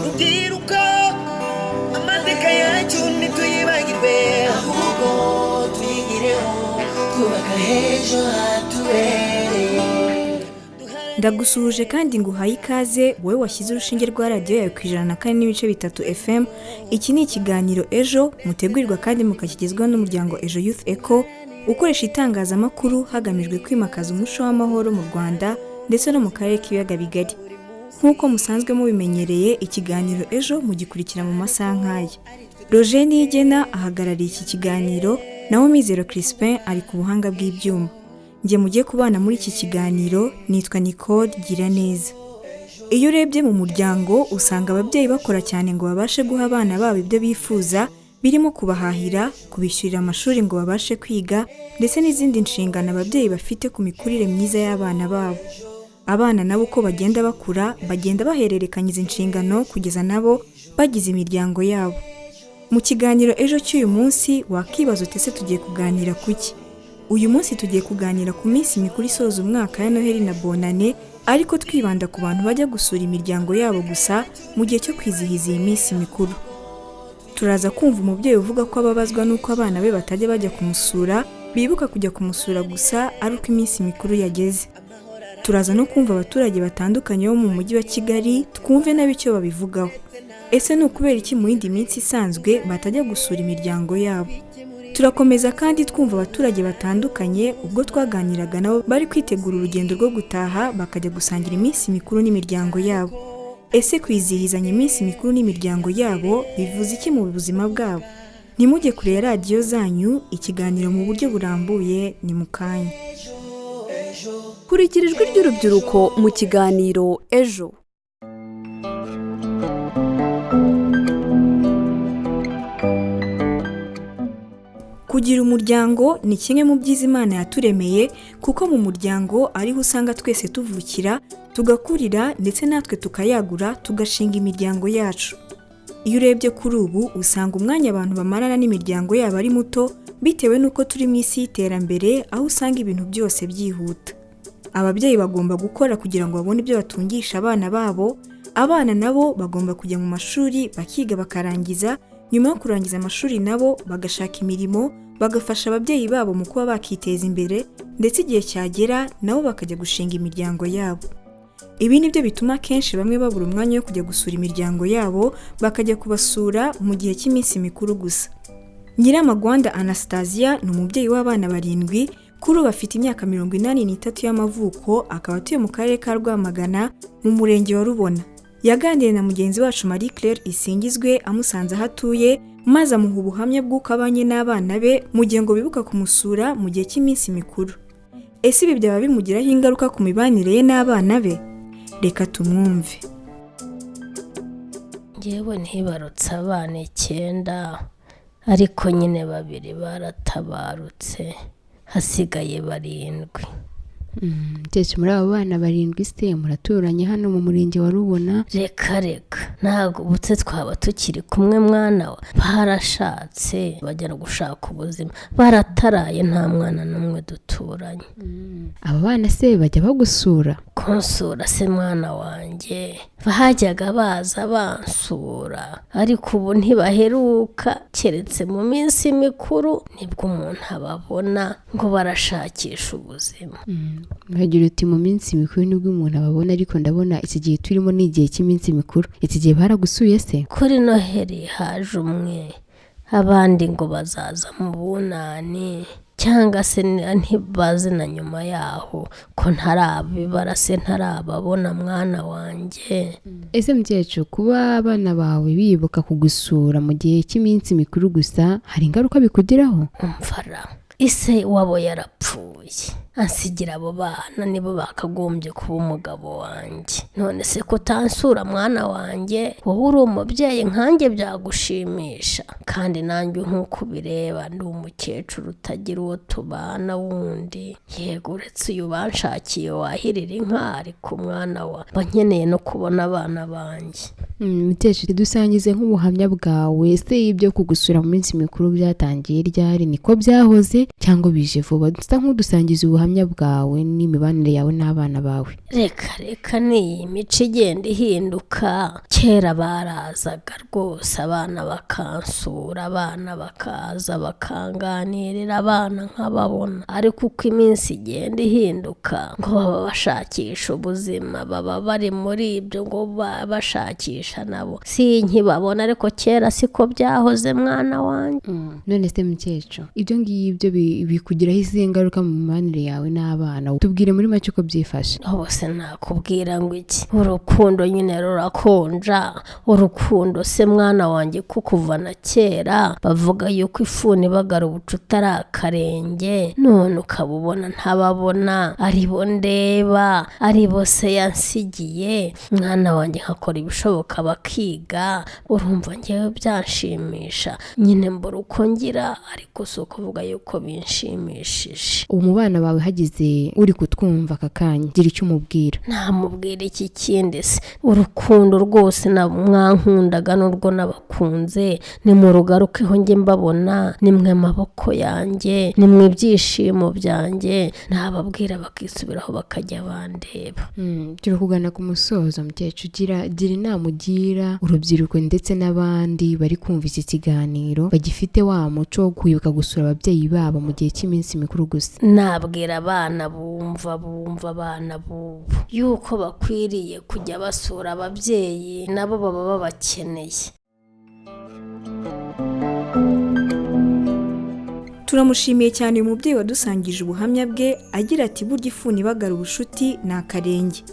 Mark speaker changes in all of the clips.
Speaker 1: rubyiruko amateka yacu ntituyibagirwe ahubwo tuyigireho twubaka ejo hatubereye.
Speaker 2: Ndagusuhuje kandi nguhaye ikaze wowe washyize urushinge rwa radiyo yawe ku 104.3 FM. Iki ni ikiganiro Ejo mutegurirwa kandi mukakigezwaho n'umuryango Ejo Youth Echo ukoresha itangazamakuru hagamijwe kwimakaza umuco w'amahoro mu Rwanda ndetse no mu karere k'ibiyaga bigari. Nk'uko musanzwe mubimenyereye, ikiganiro Ejo mugikurikira mu masaha nk'aya. Roger Niyigena ahagarariye iki kiganiro, naho Mizero Crispin ari ku buhanga bw'ibyuma. Njye mugiye kubana muri iki kiganiro nitwa Nicole Giraneza. Iyo urebye mu muryango usanga ababyeyi bakora cyane ngo babashe guha abana babo ibyo bifuza, birimo kubahahira, kubishyurira amashuri ngo babashe kwiga ndetse n'izindi nshingano ababyeyi bafite ku mikurire myiza y'abana babo. Abana nabo uko bagenda bakura bagenda bahererekanya izi nshingano kugeza nabo bagize imiryango yabo. Mu kiganiro Ejo cy'uyu munsi wakibaza utese tugiye kuganira kuki? Uyu munsi tugiye kuganira ku minsi mikuru isoza umwaka ya Noheli na Bonane, ariko twibanda ku bantu bajya gusura imiryango yabo gusa mu gihe cyo kwizihiza iyi minsi mikuru. Turaza kumva umubyeyi uvuga ko ababazwa n'uko abana be batajya bajya kumusura, bibuka kujya kumusura gusa ari uko iminsi mikuru yageze. Turaza no kumva abaturage batandukanye bo mu mujyi wa Kigali, twumve n'abicyo babivugaho. Ese ni ukubera iki mu yindi minsi isanzwe batajya gusura imiryango yabo? Turakomeza kandi twumva abaturage batandukanye ubwo twaganiraga nabo bari kwitegura urugendo rwo gutaha bakajya gusangira iminsi mikuru n'imiryango yabo. Ese kwizihizanya iminsi mikuru n'imiryango yabo bivuze iki mu buzima bwabo? Ntimujye kure radiyo zanyu, ikiganiro mu buryo burambuye ni mu kanya.
Speaker 3: Kurikira ijwi ry'urubyiruko mu kiganiro Ejo.
Speaker 2: Kugira umuryango ni kimwe mu byiza Imana yaturemeye, kuko mu muryango ariho usanga twese tuvukira, tugakurira ndetse natwe tukayagura tugashinga imiryango yacu. Iyo urebye kuri ubu usanga umwanya abantu bamarana n'imiryango yabo ari muto, bitewe n'uko turi mu isi y'iterambere aho usanga ibintu byose byihuta. Ababyeyi bagomba gukora kugira ngo babone ibyo batungisha abana babo, abana nabo bagomba kujya mu mashuri bakiga bakarangiza, nyuma yo kurangiza amashuri nabo bagashaka imirimo, bagafasha ababyeyi babo mu kuba bakiteza imbere, ndetse igihe cyagera nabo bakajya gushinga imiryango yabo. Ibi nibyo bituma kenshi bamwe babura umwanya wo kujya gusura imiryango yabo, bakajya kubasura mu gihe cy'iminsi mikuru gusa. Nyiramagwanda Anastasia ni umubyeyi w'abana 7, kuri ubu afite imyaka 83 y'amavuko, akaba atuye mu karere ka Rwamagana mu murenge wa Rubona. Yaganiriye na mugenzi wacu Marie Claire Isingizwe amusanze aho atuye, maze amuha ubuhamya bw'uko abanye n'abana be mu gihe ngo bibuka kumusura mu gihe cy'iminsi mikuru. Ese ibi byaba bimugiraho ingaruka ku mibanire ye n'abana be? Reka tumwumve.
Speaker 4: Ngewe ntibarutse abana 9, ariko nyine 2 baratabarutse, hasigaye 7.
Speaker 5: Ndetse muri abo bana 7 se muraturanye hano mu murenge wa Rubona?
Speaker 4: Reka ntabwo ubutse twaba tukiri kumwe mwana wa. Barashatse bajya gushaka ubuzima, barataraye, nta mwana n'umwe duturanye.
Speaker 5: Aba bana se bajya bagusura?
Speaker 4: Konsura se mwana wanjye, bahajyaga baza bansura, ariko ubu ntibaheruka, keretse mu minsi mikuru nibwo umuntu ababona ngo barashakisha ubuzima.
Speaker 5: Bagira uti mu minsi mikuru nibwo umuntu ababona, ariko ndabona iki gihe turimo ni igihe cy'iminsi mikuru. Iki gihe baragusuye se?
Speaker 4: Kuri Noheli haje umwe, abandi ngo bazaza mu Bunani, cyangwa se ntibaze na nyuma yaho, ko ntarabibara se ntarababona mwana wanjye.
Speaker 5: Ese mukecuru, kuba abana bawe bibuka kugusura mu gihe cy'iminsi mikuru gusa hari ingaruka bikugiraho?
Speaker 4: Umfara ise wabo yarapfuye, ansigira abo bana nibo bakagombye kuba umugabo wanjye. None se ko utansura mwana wanjye, wowe uri umubyeyi nkanjye byagushimisha? Kandi nanjye nk'uko ubireba ndi umukecuru utagira uwo tubana wundi. Yego uretse uyu banshakiye wahirira inka, ariko mwana wa bankeneye no kubona abana banjye.
Speaker 5: Mukecuru dusangize nk'ubuhamya bwawe, ese ibyo kugusura mu minsi mikuru byatangiye ryari, niko byahoze cyangwa bije vuba? Dusa nk'udusangiza ubuhamya bwawe n'imibanire yawe n'abana bawe.
Speaker 4: Reka ni imico igenda ihinduka. Kera barazaga rwose abana bakansura, abana bakaza bakanganirira, abana nkababona. Ariko uko iminsi igenda ihinduka, ngo baba bashakisha ubuzima, baba bari muri ibyo ngo bashakisha nabo. Si nkibabona, ariko kera siko byahoze mwana wanjye.
Speaker 5: None se mukecuru, ibyo ngibyo bikugiraho izihe ngaruka mu mibanire yawe n'abana? Tubwire muri make uko byifashe.
Speaker 4: Bose nakubwira ngo iki, urukundo nyine rurakonja. Urukundo se mwana wanjye kuva na kera bavuga yuko ifuni bagara ubucuti ari akarenge, none ukabubona ntababona, aribo ndeba, aribo se yansigiye. Mwana wanjye nkakora ibishoboka bakiga, urumva ngewe byanshimisha. Nyine mbura uko ngira, ariko si ukuvuga yuko binshimishije.
Speaker 5: Ubu mu bana bawe hagize uri kutwumva aka kanya, gira icyo umubwira.
Speaker 4: Namubwira iki kindi se? Urukundo rwose mwankundaga n'urwo nabakunze, nimurugarukeho njye mbabona, nimwe amaboko yanjye, nimwe ibyishimo byanjye. Nababwira bakisubiraho bakajya bandeba.
Speaker 5: Turi kugana ku musozo mukecuru, gira inama ugira urubyiruko ndetse n'abandi bari kumva iki kiganiro bagifite wa muco wo kwibuka gusura ababyeyi babo mu gihe cy'iminsi mikuru gusa.
Speaker 4: Nabwira abana bumva abana bubu yuko bakwiriye kujya basura ababyeyi, nabo baba babakeneye.
Speaker 2: Turamushimiye cyane uyu mubyeyi wadusangije ubuhamya bwe agira ati burya ifuni bagara ubushuti ni akarenge.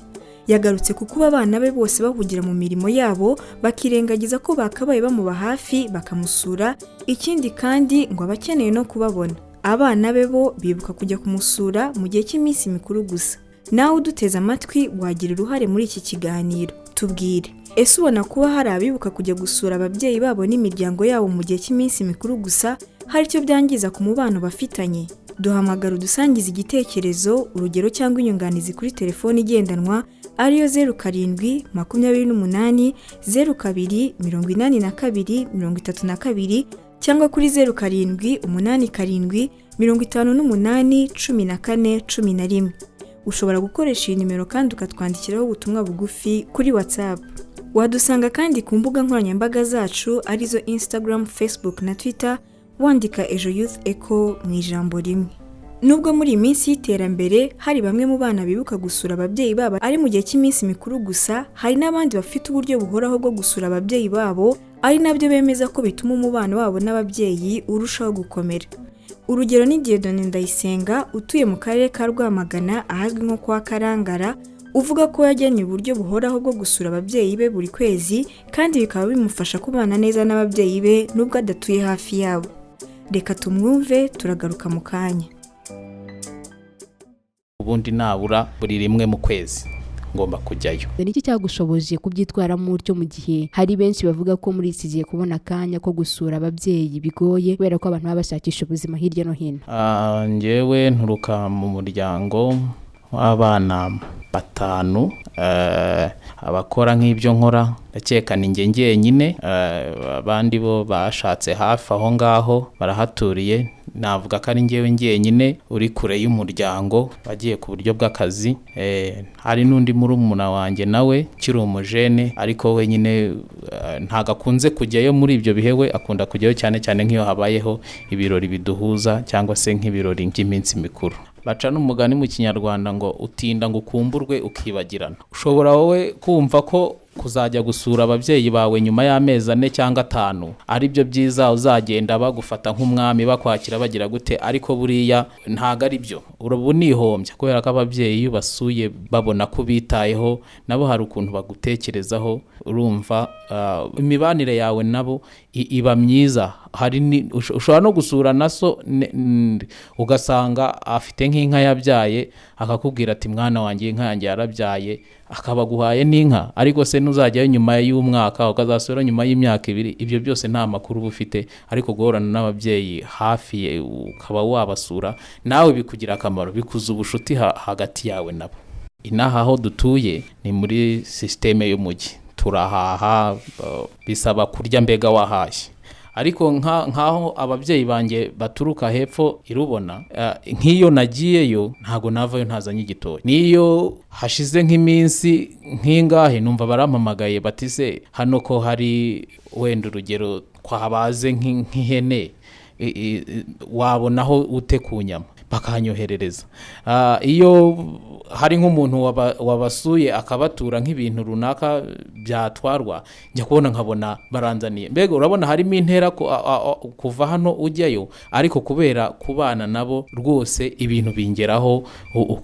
Speaker 2: Yagarutse ku kuba abana be bose bahugira mu mirimo yabo bakirengagiza ko bakabaye bamuba hafi bakamusura. Ikindi kandi ngo abakeneye no kubabona. Abana be bo bibuka kujya kumusura mu gihe cy'iminsi mikuru gusa. Nawe uduteze amatwi wagira uruhare muri iki kiganiro. Tubwire, ese ubona kuba hari abibuka kujya gusura ababyeyi babo n'imiryango yabo mu gihe cy'iminsi mikuru gusa hari icyo byangiza ku mubano bafitanye? Duhamagara udusangiza igitekerezo, urugero cyangwa inyunganizi kuri telefoni igendanwa ariyo 07 28 02 82 32 cyangwa kuri 07 87 58 14 11. Ushobora gukoresha iyi nimero kandi ukatwandikiraho ubutumwa bugufi kuri WhatsApp. Wadusanga kandi ku mbuga nkoranyambaga zacu arizo Instagram, Facebook na Twitter, wandika Ejo Youth Echo mu ijambo rimwe. Nubwo muri iminsi y'iterambere hari bamwe mu bana bibuka gusura ababyeyi babo ari mu gihe cy'iminsi mikuru gusa, hari n'abandi bafite uburyo buhoraho bwo gusura ababyeyi babo, ari nabyo bemeza ko bituma umubano wabo n'ababyeyi urushaho gukomera. Urugero ni Dieudonne Ndayisenga utuye mu karere ka Rwamagana ahazwi nko kwa Karangara, uvuga ko yajyanye uburyo buhoraho bwo gusura ababyeyi be buri kwezi kandi bikaba bimufasha kubana neza n'ababyeyi be nubwo adatuye hafi yabo. Reka tumwumve, turagaruka mu kanya.
Speaker 6: Ubundi nabura buri rimwe mu kwezi ngomba kujyayo.
Speaker 5: Niki cyagushoboje kubyitwaramo utyo mu gihe hari benshi bavuga ko muri iki gihe kubona akanya ko gusura ababyeyi bigoye kubera ko abantu baba bashakisha ubuzima hirya no hino?
Speaker 6: Njyewe nturuka mu muryango w'abana 5, abakora nk'ibyo nkora ndakeka ni njye njyenyine, abandi bo bashatse hafi aho ngaho barahaturiye. Navuga ko ari njyewe njyenyine uri kure y'umuryango bagiye ku buryo bw'akazi. Hari n'undi murumuna wanjye nawe kiri umujene, ariko we nyine ntago akunze kujyayo muri ibyo bihewe, akunda kujyayo cyane cyane nk'iyo habayeho ibirori biduhuza cyangwa se nk'ibirori by'iminsi mikuru. Baca n'umugani mu Kinyarwanda ngo utinda ngo ukumburwe ukibagirana. Ushobora wowe kumva ko kuzajya gusura ababyeyi bawe nyuma y'amezi 4 cyangwa 5 ari byo byiza, uzagenda bagufata nk'umwami bakwakira bagira gute, ariko buriya ntago ari byo. Urabunihombya kubera ko ababyeyi basuye babona ko bitayeho, nabo hari ukuntu bagutekerezaho. Urumva imibanire yawe nabo iba myiza. Hari ushobora no gusura na so ugasanga afite nk'inka yabyaye akakubwira ati mwana wanjye inka yanjye yarabyaye, akaba guhaye n'inka, ariko se nuzajyayo nyuma y'umwaka ukazasura nyuma y'imyaka 2, ibyo byose nta makuru uba ufite. Ariko guhorana n'ababyeyi hafi ukaba wabasura nawe bikugira akamaro, bikuza ubucuti hagati yawe nabo. Inaha aho dutuye ni muri systeme y'umujyi, turahaha, bisaba kurya mbega wahashye. Ariko nkaho ababyeyi banjye baturuka hepfo irubona, nk'iyo nagiyeyo ntago navayo ntazanye igitoki. Niyo hashize nk'iminsi nk'ingahe numva barampamagaye bati se hano ko hari wenda urugero twabaze nk'ihene, wabonaho ute ku nyama, bakanyoherereza. Iyo hari nk'umuntu wabasuye akabatura nk'ibintu runaka byatwarwa, njya kubona nkabona baranzaniye. Mbega urabona harimo intera kuva hano ujyayo, ariko kubera kubana nabo rwose ibintu bingeraho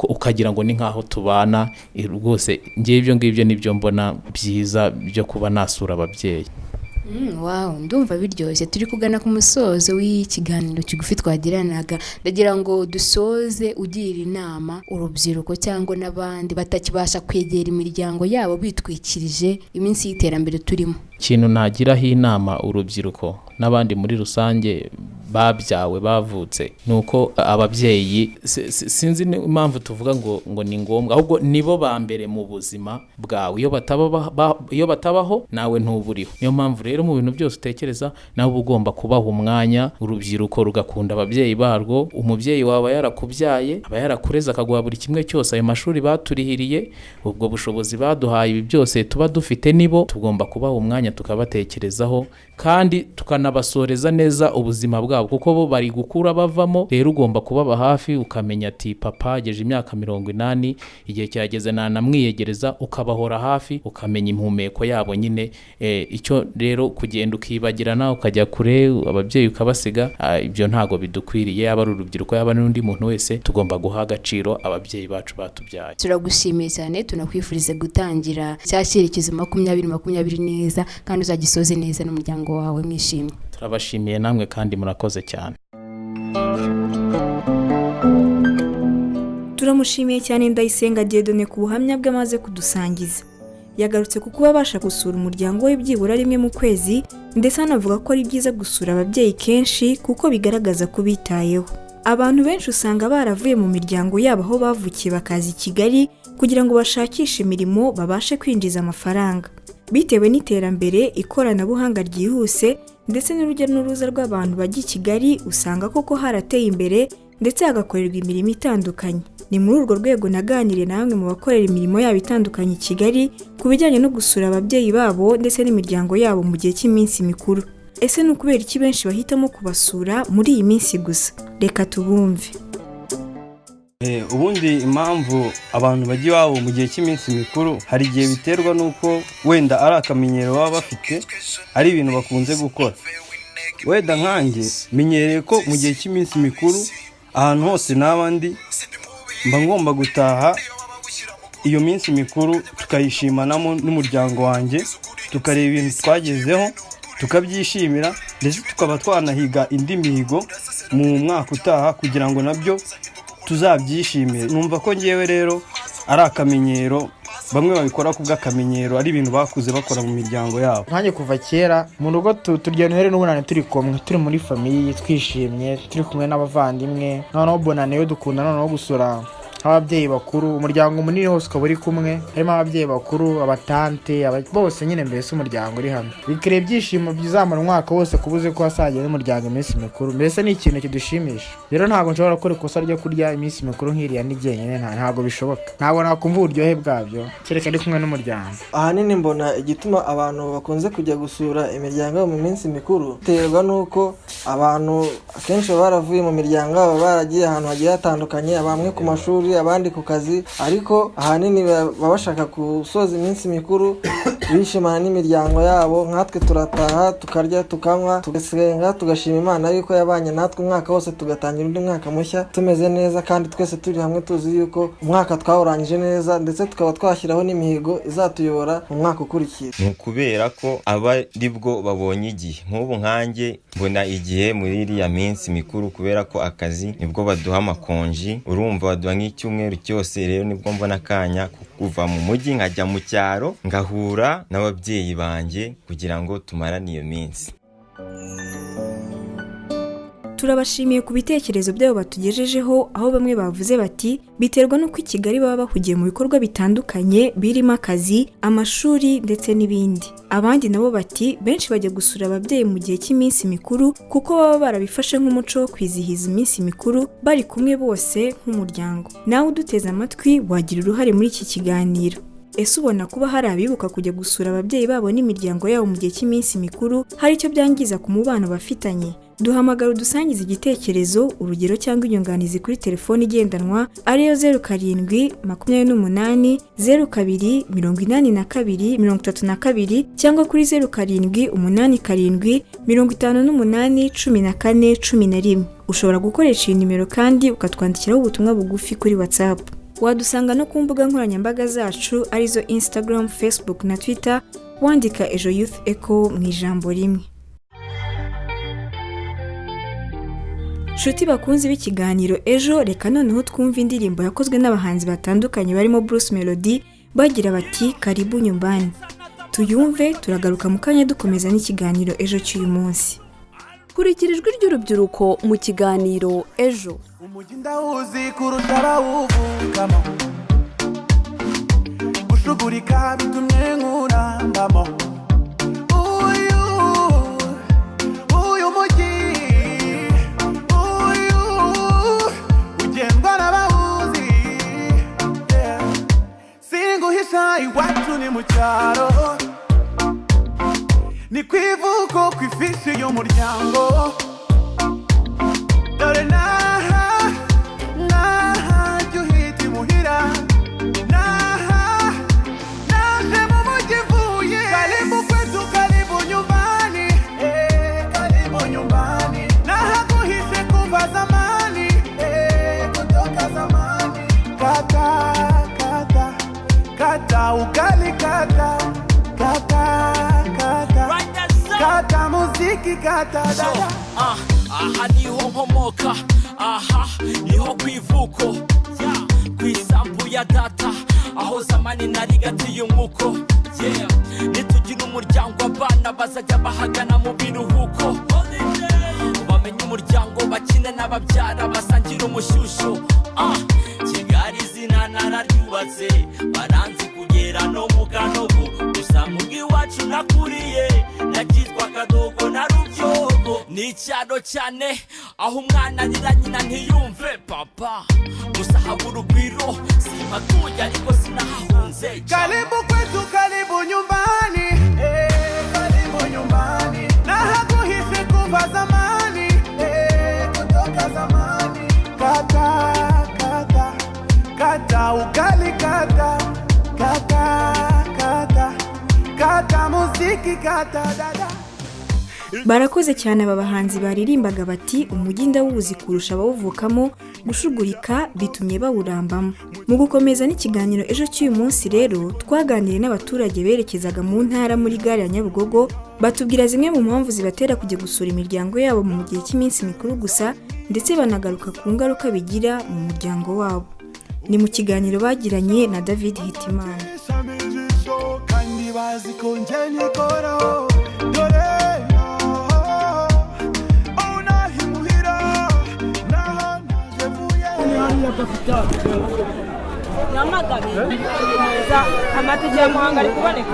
Speaker 6: ukagira ngo ni nkaho tubana rwose. Ibyo ngibyo nibyo mbona byiza byo kuba nasura ababyeyi.
Speaker 5: Wow, ndumva biryoshye. Turi kugana ku musozo w'ikiganiro kigufi twagiranaga. Ndagira ngo dusoze ugira inama urubyiruko cyangwa n'abandi batakibasha kwegera imiryango yabo bitwikirije iminsi y'iterambere turimo.
Speaker 6: Ikintu nagiraho inama urubyiruko n'abandi muri rusange babyawe bavutse, nuko ababyeyi sinzi impamvu tuvuga ngo ni ngombwa, ahubwo nibo ba mbere mu buzima bwawe. Iyo batabaho nawe ntuburiho. Niyo mpamvu rero mu bintu byose utekereza nawe ugomba kubaha umwanya. Urubyiruko rugakunda ababyeyi barwo. Umubyeyi wawe yarakubyaye, aba yarakureze akaguha buri kimwe cyose. Ayo mashuri baturihiriye, ubwo bushobozi baduhaye, ibi byose tuba dufite nibo. Tugomba kubaha umwanya tukabatekerezaho, kandi tukanabasoreza neza ubuzima bwabo, kuko bo bari gukura bavamo. Rero ugomba kubaba hafi, ukamenya ati papa ageje imyaka 80, igihe cyageze namwiyegereza, ukabahora hafi, ukamenya impumeko yabo nyine. Icyo rero kugenda ukibagirana ukajya kure ababyeyi ukabasiga, ibyo ntago bidukwiriye. Yaba ari urubyiruko yaba n'undi muntu wese, tugomba guha agaciro ababyeyi bacu batubyaye.
Speaker 5: Turagushimiye cyane, tunakwifuriza gutangira cya cyerekezo 2020 neza, kandi uzagisoze neza n'umuryango wawe mwishimye.
Speaker 6: Turabashimiye namwe kandi murakoze cyane.
Speaker 2: Turamushimiye cyane Ndayisenga Dieudonné ku buhamya bwe amaze kudusangiza. Yagarutse ku kuba abasha gusura umuryango we byibura rimwe mu kwezi, ndetse anavuga ko ari byiza gusura ababyeyi kenshi kuko bigaragaza ko bitayeho. Abantu benshi usanga baravuye mu miryango yabo aho bavukiye bakaza i Kigali kugira ngo bashakishe imirimo babashe kwinjiza amafaranga. Bitewe n'iterambere, ikoranabuhanga ryihuse ndetse n'urujya n'uruza rw'abantu bajya i Kigali, usanga koko harateye imbere ndetse hagakorerwa imirimo itandukanye. Ni muri urwo rwego naganiriye na bamwe mu bakorera imirimo yabo itandukanye i Kigali ku bijyanye no gusura ababyeyi babo ndetse n'imiryango yabo mu gihe cy'iminsi mikuru. Ese ni ukubera iki benshi bahitamo kubasura muri iyi minsi gusa? Reka tubumve.
Speaker 7: Ubundi impamvu abantu bajya iwabo mu gihe cy'iminsi mikuru, hari igihe biterwa n'uko wenda ari akamenyero baba bafite, ari ibintu bakunze gukora. Wenda nkanjye menyereye ko mu gihe cy'iminsi mikuru ahantu hose n'abandi mba ngomba gutaha iyo minsi mikuru, tukayishimanamo n'umuryango wanjye, tukareba ibintu twagezeho, tukabyishimira, ndetse tukaba twanahiga indi mihigo mu mwaka utaha kugira ngo nabyo tuzabyishimire. Numva ko ngewe rero ari akamenyero, bamwe babikora ku bw'akamenyero, ari ibintu bakuze bakora mu miryango yabo.
Speaker 8: Nkanjye kuva kera mu rugo turya noheri n'ubunane turi kumwe, turi muri famiye twishimye, turi kumwe n'abavandimwe. Noneho bonane yo dukunda noneho gusura ababyeyi bakuru, umuryango munini wose ukaba uri kumwe, harimo ababyeyi bakuru, abatante, bose nyine mbese umuryango uri hamwe. Bikire ibyishimo bizamara umwaka wose kubuze ko hasagiye n'umuryango iminsi mikuru. Mbese ni ikintu kidushimisha. Rero ntabwo nshobora gukora ikosa ryo kurya iminsi mikuru nk'iriya n'igenyene, ntabwo bishoboka. Ntabwo nakumva uburyohe bwabyo kereka ari kumwe n'umuryango.
Speaker 9: Ahanini mbona igituma abantu bakunze kujya gusura imiryango mu minsi mikuru biterwa n'uko abantu akenshi baravuye mu miryango baba baragiye ahantu hagiye hatandukanye, bamwe ku mashuri, ishuri abandi ku kazi, ariko ahanini baba bashaka gusoza iminsi mikuru bishimana n'imiryango yabo. Nkatwe turataha tukarya tukanywa tugasenga tugashima Imana yuko yabanye natwe umwaka wose, tugatangira undi mwaka mushya tumeze neza kandi twese turi hamwe tuzi yuko umwaka twawurangije neza, ndetse tukaba twashyiraho n'imihigo izatuyobora mu mwaka ukurikira.
Speaker 10: Ni ukubera ko aba ari bwo babonye igihe. Nk'ubu nkanjye mbona igihe muri iriya minsi mikuru kubera ko akazi nibwo baduha amakonji, urumva baduha nk'icyumweru cyose. Rero nibwo mbona akanya kuva mu mujyi nkajya mu cyaro ngahura n'ababyeyi banjye kugira ngo tumarane iyo minsi.
Speaker 2: Turabashimiye ku bitekerezo byabo batugejejeho, aho bamwe bavuze bati biterwa n'uko i Kigali baba bahugiye mu bikorwa bitandukanye birimo akazi, amashuri ndetse n'ibindi. Abandi nabo bati benshi bajya gusura ababyeyi mu gihe cy'iminsi mikuru kuko baba barabifashe nk'umuco wo kwizihiza iminsi mikuru bari kumwe bose nk'umuryango. Nawe uduteze amatwi wagira uruhare muri iki kiganiro. Ese ubona kuba hari abibuka kujya gusura ababyeyi babo n'imiryango yabo mu gihe cy'iminsi mikuru hari icyo byangiza ku mubano bafitanye? Duhamagara udusangiza igitekerezo, urugero cyangwa inyunganizi kuri telefoni igendanwa ariyo 0728 02 82 32 cyangwa kuri 0787 58 14 11. Ushobora gukoresha iyi nimero kandi ukatwandikiraho ubutumwa bugufi kuri WhatsApp. Wadusanga no ku mbuga nkoranyambaga zacu arizo Instagram, Facebook na Twitter, wandika Ejo Youth Echo mu ijambo rimwe. Nshuti bakunzi b'ikiganiro Ejo, reka noneho twumva indirimbo yakozwe n'abahanzi batandukanye barimo Bruce Melody bagira bati karibu nyumbani. Tuyumve, turagaruka mu kanya dukomeza n'ikiganiro Ejo cy'uyu munsi.
Speaker 3: Kurikira ijwi ry'urubyiruko mu kiganiro Ejo.
Speaker 11: Umujyi ndawuzi kurusha abawuvukamo, gushugurika bitumye nkurambamo. Uyu mujyi ugendwa n'abawuzi, singuhisha iwacu ni mu cyaro, ni ku ivuko ku ifishi y'umuryango. Dore naha jya uhita imuhira, naje mu mujyi mvuye. Karibu kwetu, karibu nyumbani, karibu nyumbani. Nahakuhishe kuva zamani, kutoka zamani. Kata ugali, kata muziki, kata dada.
Speaker 12: Aha niho nkomoka, aha niho kwivuko, kwisambu ya data, aho zamani nari gatiye umuko. Nitugira umuryango abana bazajya bahagana mu biruhuko, bamenye umuryango bakine n'ababyara basangira umushyushyu. Kigali izina nararyubatse, baranzi kugera no mu Kanogo, gusa mu bw'iwacu nakuriye nakitwa Kadogo na Rubyogo. Ni icyaro cyane aho umwana arira nyina ntiyumve papa, gusa habura urugwiro, simpatuye ariko sinahahunze.
Speaker 11: Karibu kwetu, karibu nyumbani, karibu nyumbani. Nahakuhishe kuva zamani, kutoka zamani. Kata ugali, kata muziki, kata dada.
Speaker 2: Barakoze cyane aba bahanzi baririmbaga bati umujyi ndawuzi kurusha abawuvukamo, gushugurika bitumye bawurambamo. Mu gukomeza n'ikiganiro Ejo cy'uyu munsi rero, twaganiriye n'abaturage berekezaga mu ntara muri gare ya Nyabugogo, batubwira zimwe mu mpamvu zibatera kujya gusura imiryango yabo mu gihe cy'iminsi mikuru gusa, ndetse banagaruka ku ngaruka bigira mu muryango wabo. Ni mu kiganiro bagiranye na David Hitimana.
Speaker 13: Amatike ya Muhanga ari kuboneka.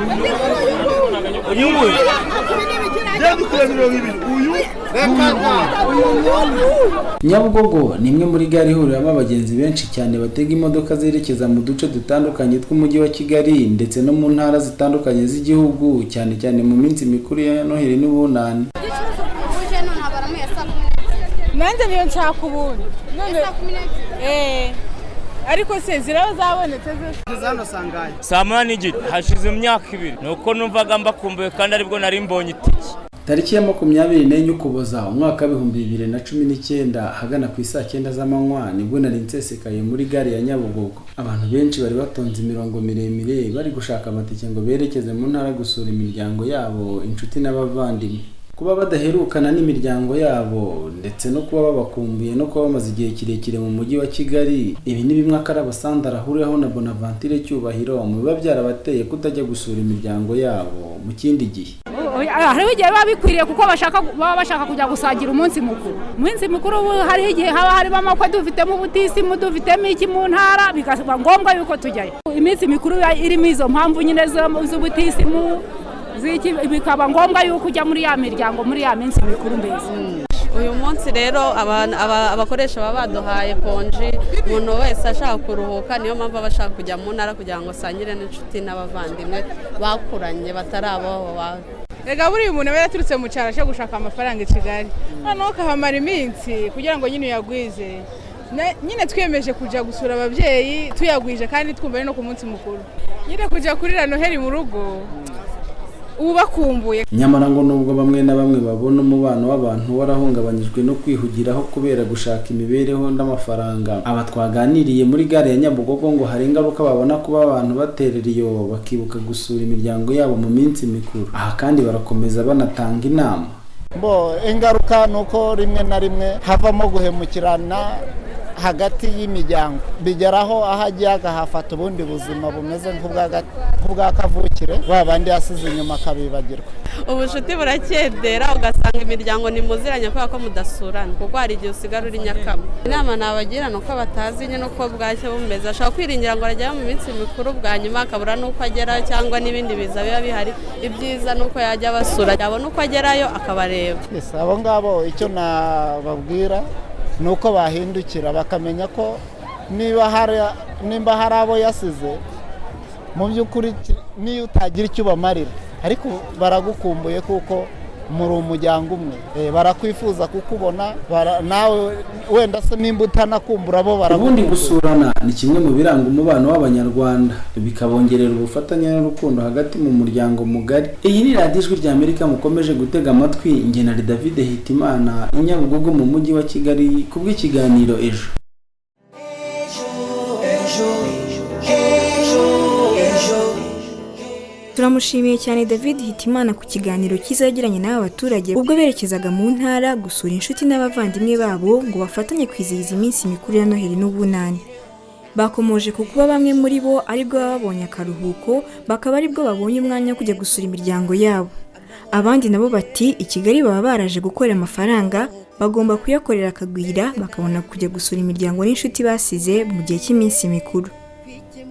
Speaker 14: Nyabugogo ni imwe muri gare ihuriramo abagenzi benshi cyane batega imodoka zerekeza mu duce dutandukanye tw'umujyi wa Kigali ndetse no mu ntara zitandukanye z'igihugu, cyane cyane mu minsi mikuru ya Noheli n'Ubunani.
Speaker 13: Nanjye niyo nshaka ubundi. ariko se ziraba zabonetse
Speaker 8: hano sangaye
Speaker 15: saa moya n'igice hashize imyaka 2 nuko numvaga mbakumbuye kandi aribwo nari mbonye itiki.
Speaker 14: Tariki ya 24 Ukuboza umwaka wa 2019 hagana ku isaa 9 z'amanywa nibwo nari nsesekaye muri gare ya Nyabugogo. Abantu benshi bari batonze imirongo miremire bari gushaka amatike ngo berekeze mu ntara gusura imiryango yabo, inshuti n'abavandimwe. Kuba badaherukana n'imiryango yabo ndetse no kuba babakumbuye no kuba bamaze igihe kirekire mu mujyi wa Kigali, ibi ni bimwe Akarabo Sandra ahuriyeho na Bonaventure Cyubahiro mu biba byarabateye kutajya gusura imiryango yabo mu kindi gihe.
Speaker 16: Hariho igihe biba bikwiriye kuko baba bashaka kujya gusangira umunsi mukuru. Umunsi mukuru hariho igihe haba harimo amakwe dufitemo ubutisimu, dufitemo iki mu ntara, bikaba ngombwa yuko tujyayo. Iminsi mikuru irimo izo mpamvu nyine z'ubutisimu, bikaba ngombwa yuko ujya muri ya miryango muri ya minsi mikuru mbese.
Speaker 17: Uyu munsi rero abakoresha baba baduhaye konji, umuntu wese ashaka kuruhuka, niyo mpamvu bashaka kujya mu ntara kugira ngo sangire n'inshuti n'abavandimwe bakuranye batarabaho.
Speaker 13: Ega buri umuntu aba yaturutse mu cyaro cyo gushaka amafaranga i Kigali, noneho kahamara iminsi kugira ngo nyine uyagwize. Nyine twiyemeje kujya gusura ababyeyi tuyagwije kandi twumva no ku munsi mukuru, nyine kujya kurira Noheli mu rugo ubu bakumbuye.
Speaker 14: Nyamara ngo nubwo bamwe na bamwe babona umubano w'abantu warahungabanyijwe no kwihugiraho kubera gushaka imibereho n'amafaranga, aba twaganiriye muri gare ya Nyabugogo ngo hari ingaruka babona kuba abantu baterera iyo bakibuka gusura imiryango yabo mu minsi mikuru. Aha kandi barakomeza banatanga inama.
Speaker 18: Ingaruka nuko rimwe na rimwe havamo guhemukirana hagati y'imiryango, bigeraho ahagiye agahafata ubundi buzima bumeze nk'ubwa kavukire, babandi yasize inyuma akabibagirwa.
Speaker 17: Ubushuti burakendera ugasanga imiryango nimuziranye kubera ko mudasurana, kuko hari igihe usigara uri nyakama. Inama nabagira nuko batazi nyine uko bwacye bumeze, ashaka kwiringira ngo arajyayo mu minsi mikuru bwa nyuma akabura nuko agerayo cyangwa n'ibindi biza biba bihari. Ibyiza nuko yajya basura yabona uko agerayo akabareba.
Speaker 18: Abo ngabo icyo nababwira nuko bahindukira bakamenya ko nimba hari abo yasize mu by'ukuri niyo utagira icyo bamarira, ariko baragukumbuye kuko muri umuryango umwe, barakwifuza kukubona nawe wenda se nimba utanakumbura bo
Speaker 14: ubundi gusurana ni kimwe mu biranga umubano w'Abanyarwanda, bikabongerera ubufatanye n'urukundo hagati mu muryango mugari. Iyi ni radiyo Ijwi ry'Amerika mukomeje gutega amatwi, njye na David Hitimana i Nyabugogo mu mujyi wa Kigali kubw'ikiganiro Ejo.
Speaker 2: Turamushimiye cyane David Hitimana ku kiganiro kizagiranye n'aba baturage ubwo berekezaga mu ntara gusura inshuti n'abavandimwe babo ngo bafatanye kwizihiza iminsi mikuru ya Noheli n'Ubunani. Bakomoje ku kuba bamwe muri bo aribwo babonye akaruhuko, bakaba aribwo babonye umwanya wo kujya gusura imiryango yabo. Abandi nabo bati i Kigali baba baraje gukorera amafaranga, bagomba kuyakorera akagwira bakabona kujya gusura imiryango n'inshuti basize mu gihe cy'iminsi mikuru.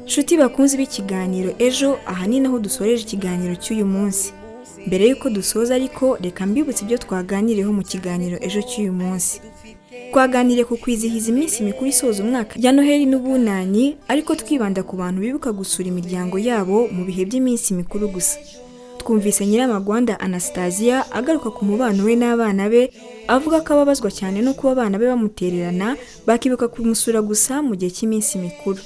Speaker 2: Nshuti bakunze b'ikiganiro Ejo, aha ni naho dusoreje ikiganiro cy'uyu munsi. Mbere yuko dusoza ariko reka mbibutse ibyo twaganiriyeho mu kiganiro Ejo cy'uyu munsi. Twaganiriye ku kwizihiza iminsi mikuru isoza umwaka ya Noheli n'Ubunani, ariko twibanda ku bantu bibuka gusura imiryango yabo mu bihe by'iminsi mikuru gusa. Twumvise Nyiramagwanda Anastasia agaruka ku mubano we n'abana be, avuga ko ababazwa cyane no kuba abana be bamutererana bakibuka kumusura gusa mu gihe cy'iminsi mikuru.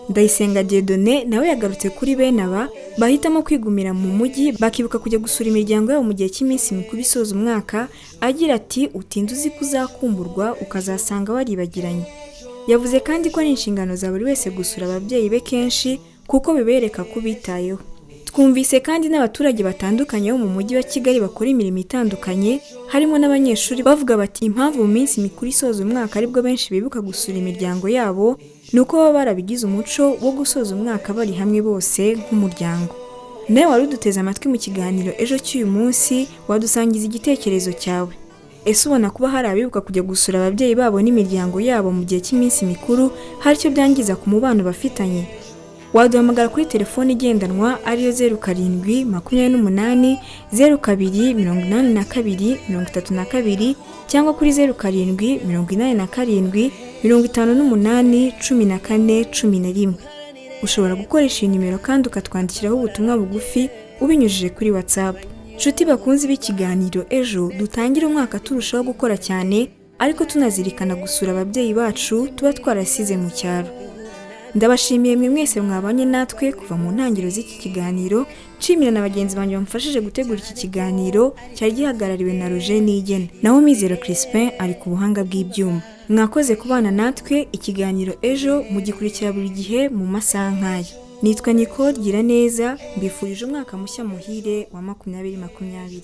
Speaker 2: Ndayisenga Dieudonné nawe yagarutse kuri bene aba bahitamo kwigumira mu mujyi bakibuka kujya gusura imiryango yabo mu gihe cy'iminsi mikuru isoza umwaka, agira ati utinze uzi kuzakumburwa ukazasanga waribagiranye. Yavuze kandi ko ari inshingano za buri wese gusura ababyeyi be kenshi kuko bibereka ko bitayeho. Twumvise kandi n'abaturage batandukanye bo mu mujyi wa Kigali bakora imirimo itandukanye, harimo n'abanyeshuri bavuga bati impamvu mu minsi mikuru isoza umwaka aribwo benshi bibuka gusura imiryango yabo nuko baba barabigize umuco wo gusoza umwaka bari hamwe bose nk'umuryango. Nawe wari uduteze amatwi mu kiganiro Ejo cy'uyu munsi, wadusangiza igitekerezo cyawe. Ese ubona kuba hari abibuka kujya gusura ababyeyi babo n'imiryango yabo mu gihe cy'iminsi mikuru hari icyo byangiza ku mubano bafitanye? Waduhamagara kuri telefone igendanwa ariyo 0728 0282 32 cyangwa kuri 0787 58 14 11. Ushobora gukoresha iyi nimero kandi ukatwandikiraho ubutumwa bugufi ubinyujije kuri WhatsApp. Nshuti bakunze b'ikiganiro Ejo, dutangira umwaka turushaho gukora cyane ariko tunazirikana gusura ababyeyi bacu tuba twarasize mu cyaro. ndabashimiye mwe mwese mwabanye natwe kuva mu ntangiriro z'iki kiganiro, nshimira na bagenzi banjye bamfashije gutegura iki kiganiro cyari gihagarariwe na Roger Nigena, naho Mizero Crispin ari ku buhanga bw'ibyuma. Mwakoze kubana natwe, ikiganiro ejo mugikurikira buri gihe mu masaha nk'aya. Nitwa Nicole Giraneza, mbifurije umwaka mushya muhire wa 2020.